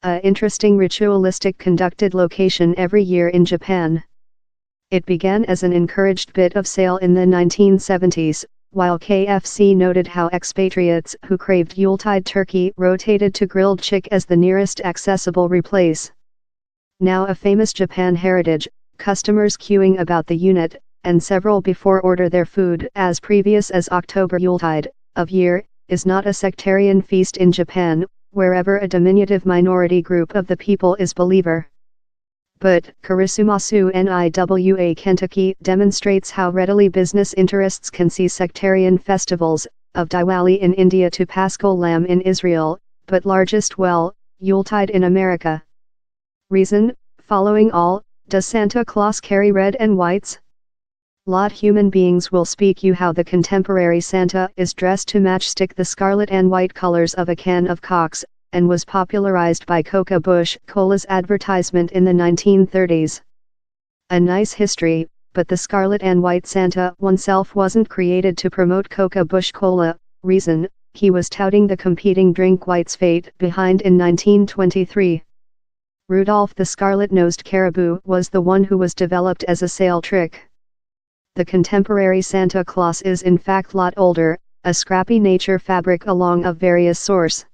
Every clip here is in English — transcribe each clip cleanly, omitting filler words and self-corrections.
a interesting ritualistic conducted location every year in Japan. It began as an encouraged bit of sale in the 1970s, while KFC noted how expatriates who craved Yuletide turkey rotated to grilled chick as the nearest accessible replace. Now a famous Japan heritage, customers queuing about the unit, and several before order their food as previous as October Yuletide of year, is not a sectarian feast in Japan, wherever a diminutive minority group of the people is believer. But, Karisumasu Niwa Kentucky demonstrates how readily business interests can see sectarian festivals, of Diwali in India to Paschal Lamb in Israel, but largest Yuletide in America. Reason, following all, does Santa Claus carry red and whites? Lot human beings will speak you how the contemporary Santa is dressed to match stick the scarlet and white colors of a can of Cox, and was popularized by Coca-Bush Cola's advertisement in the 1930s. A nice history, but the scarlet and white Santa oneself wasn't created to promote Coca-Bush Cola. Reason, he was touting the competing drink White's fate behind in 1923. Rudolph the Scarlet-Nosed Caribou was the one who was developed as a sale trick. The contemporary Santa Claus is in fact lot older, a scrappy nature fabric along of various source.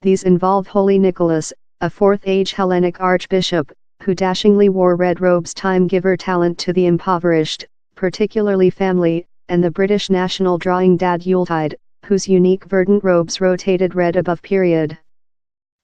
These involve Holy Nicholas, a 4th-age Hellenic archbishop, who dashingly wore red robes time-giver talent to the impoverished, particularly family, and the British national drawing Dad Yuletide, whose unique verdant robes rotated red above period.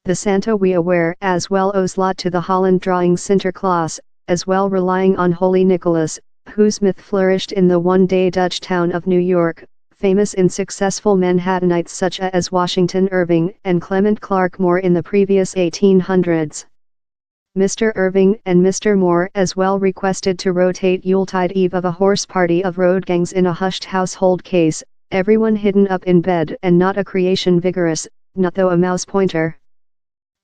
The Santa we aware as well owes lot to the Holland drawing Sinterklaas, as well relying on Holy Nicholas, whose myth flourished in the one-day Dutch town of New York, famous in successful Manhattanites such as Washington Irving and Clement Clarke Moore in the previous 1800s. Mr. Irving and Mr. Moore as well requested to rotate Yuletide Eve of a horse party of road gangs in a hushed household case, everyone hidden up in bed and not a creation vigorous, not though a mouse pointer.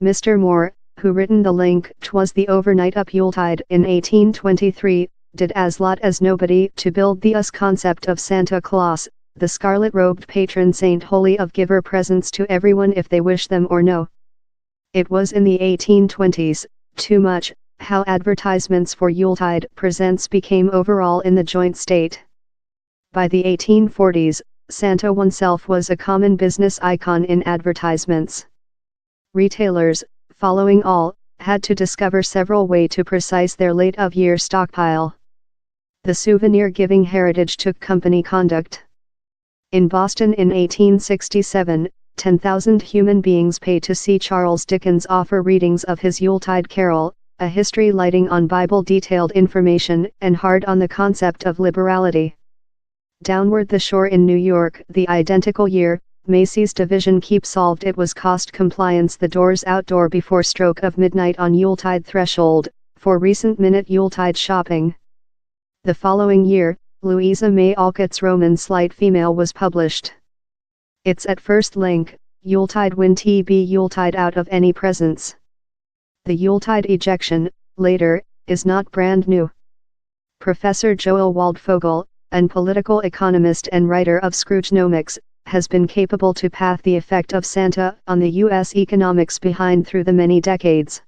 Mr. Moore, who written the link "'Twas the overnight up Yuletide" in 1823, did as lot as nobody to build the us concept of Santa Claus, the scarlet-robed patron saint holy of giver presents to everyone if they wish them or no. It was in the 1820s, too much, how advertisements for Yuletide presents became overall in the joint state. By the 1840s, Santa oneself was a common business icon in advertisements. Retailers, following all, had to discover several ways to precise their late-of-year stockpile. The souvenir-giving heritage took company conduct. In Boston in 1867, 10,000 human beings paid to see Charles Dickens offer readings of his Yuletide Carol, a history lighting on Bible-detailed information and hard on the concept of liberality. Downward the shore in New York, the identical year, Macy's division Keep solved it was cost compliance the doors outdoor before stroke of midnight on Yuletide threshold, for recent minute Yuletide shopping. The following year, Louisa May Alcott's Roman Slight Female was published. Its at first link, Yuletide win TB Yuletide out of any presents. The Yuletide ejection, later, is not brand new. Professor Joel Waldfogel, an political economist and writer of Scroogenomics, has been capable to path the effect of Santa on the U.S. economics behind through the many decades.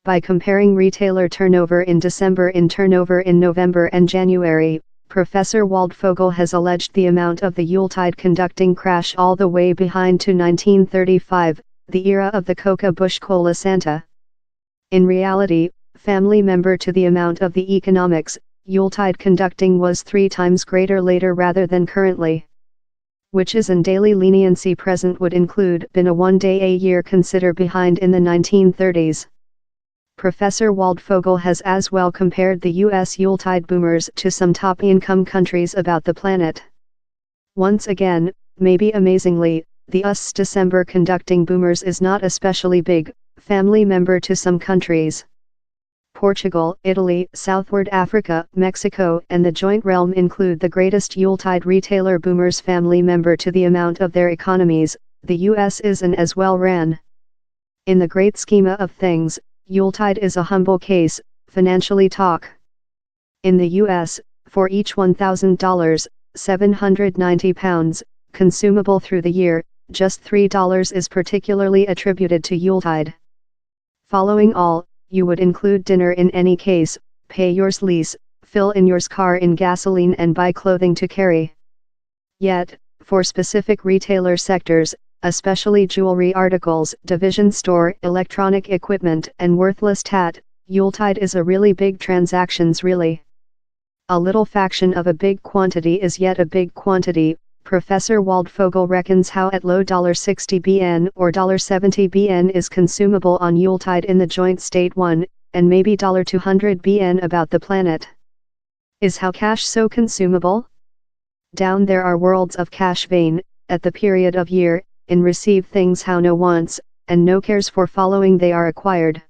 By comparing retailer turnover in December in turnover in November and January, Professor Waldfogel has alleged the amount of the Yuletide conducting crash all the way behind to 1935, the era of the Coca-Bush Cola Santa. In reality, family member to the amount of the economics, Yuletide conducting was 3 times greater later rather than currently. Which is an daily leniency present would include been a one-day a year consider behind in the 1930s. Professor Waldfogel has as well compared the U.S. Yuletide boomers to some top-income countries about the planet. Once again, maybe amazingly, the US December conducting boomers is not especially big, family member to some countries. Portugal, Italy, Southward Africa, Mexico and the joint realm include the greatest Yuletide retailer boomers family member to the amount of their economies, the US is an as well ran. In the great schema of things, Yuletide is a humble case, financially talk. In the US, for each $1,000, £790, consumable through the year, just $3 is particularly attributed to Yuletide. Following all, you would include dinner in any case, pay yours lease, fill in yours car in gasoline and buy clothing to carry. Yet, for specific retailer sectors, especially jewelry articles, division store, electronic equipment and worthless tat, Yuletide is a really big transactions really. A little fraction of a big quantity is yet a big quantity. Professor Waldfogel reckons how at low $60 BN or $70 BN is consumable on Yuletide in the joint state 1, and maybe $200 BN about the planet. Is how cash so consumable? Down there are worlds of cash vein, at the period of year, in receive things how no wants, and no cares for following they are acquired.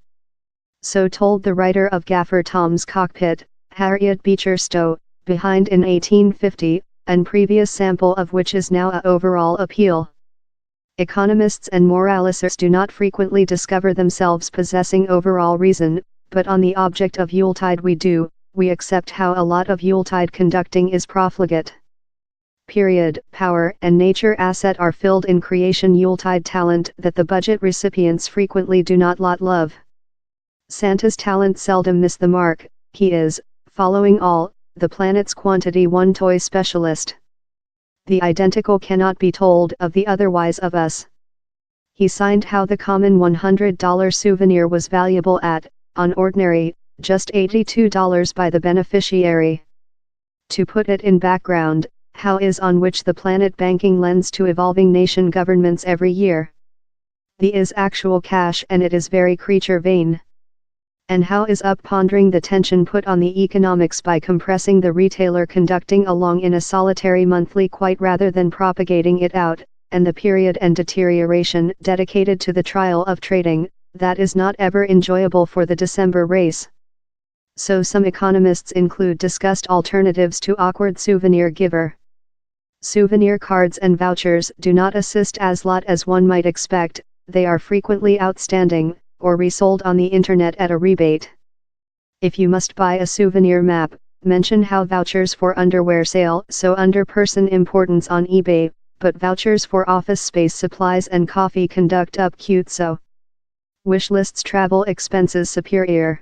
So told the writer of Gaffer Tom's Cockpit, Harriet Beecher Stowe, behind in 1850, and previous sample of which is now a overall appeal. Economists and moralists do not frequently discover themselves possessing overall reason, but on the object of Yuletide we do, we accept how a lot of Yuletide conducting is profligate. Period, power and nature asset are filled in creation Yuletide talent that the budget recipients frequently do not lot love. Santa's talent seldom miss the mark, he is, following all, the planet's quantity one toy specialist. The identical cannot be told of the otherwise of us. He signed how the common $100 souvenir was valuable at, on ordinary, just $82 by the beneficiary. To put it in background, how is on which the planet banking lends to evolving nation governments every year. The is actual cash and it is very creature vain. And how is up pondering the tension put on the economics by compressing the retailer conducting along in a solitary monthly quite rather than propagating it out, and the period and deterioration dedicated to the trial of trading, that is not ever enjoyable for the December race. So some economists include discussed alternatives to awkward souvenir giver. Souvenir cards and vouchers do not assist as lot as one might expect, they are frequently outstanding, or resold on the internet at a rebate. If you must buy a souvenir map, mention how vouchers for underwear sale so under person importance on eBay, but vouchers for office space supplies and coffee conduct up cute so. Wish lists travel expenses superior.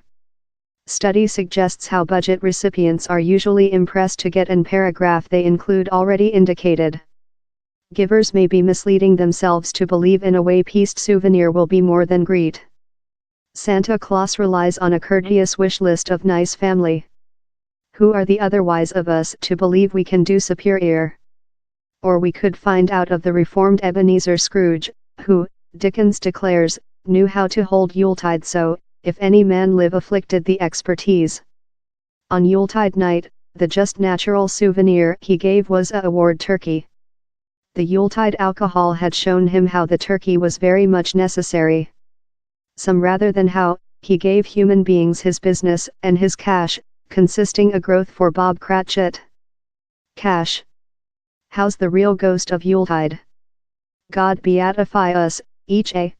Study suggests how budget recipients are usually impressed to get an paragraph they include already indicated. Givers may be misleading themselves to believe in a way pieced souvenir will be more than greet. Santa Claus relies on a courteous wish list of nice family. Who are the otherwise of us to believe we can do superior? Or we could find out of the reformed Ebenezer Scrooge, who, Dickens declares, knew how to hold Yuletide so, if any man live afflicted the expertise. On Yuletide night, the just natural souvenir he gave was a award turkey. The Yuletide alcohol had shown him how the turkey was very much necessary. Some rather than how, he gave human beings his business and his cash, consisting a growth for Bob Cratchit. Cash. How's the real ghost of Yuletide? God beatify us, each a.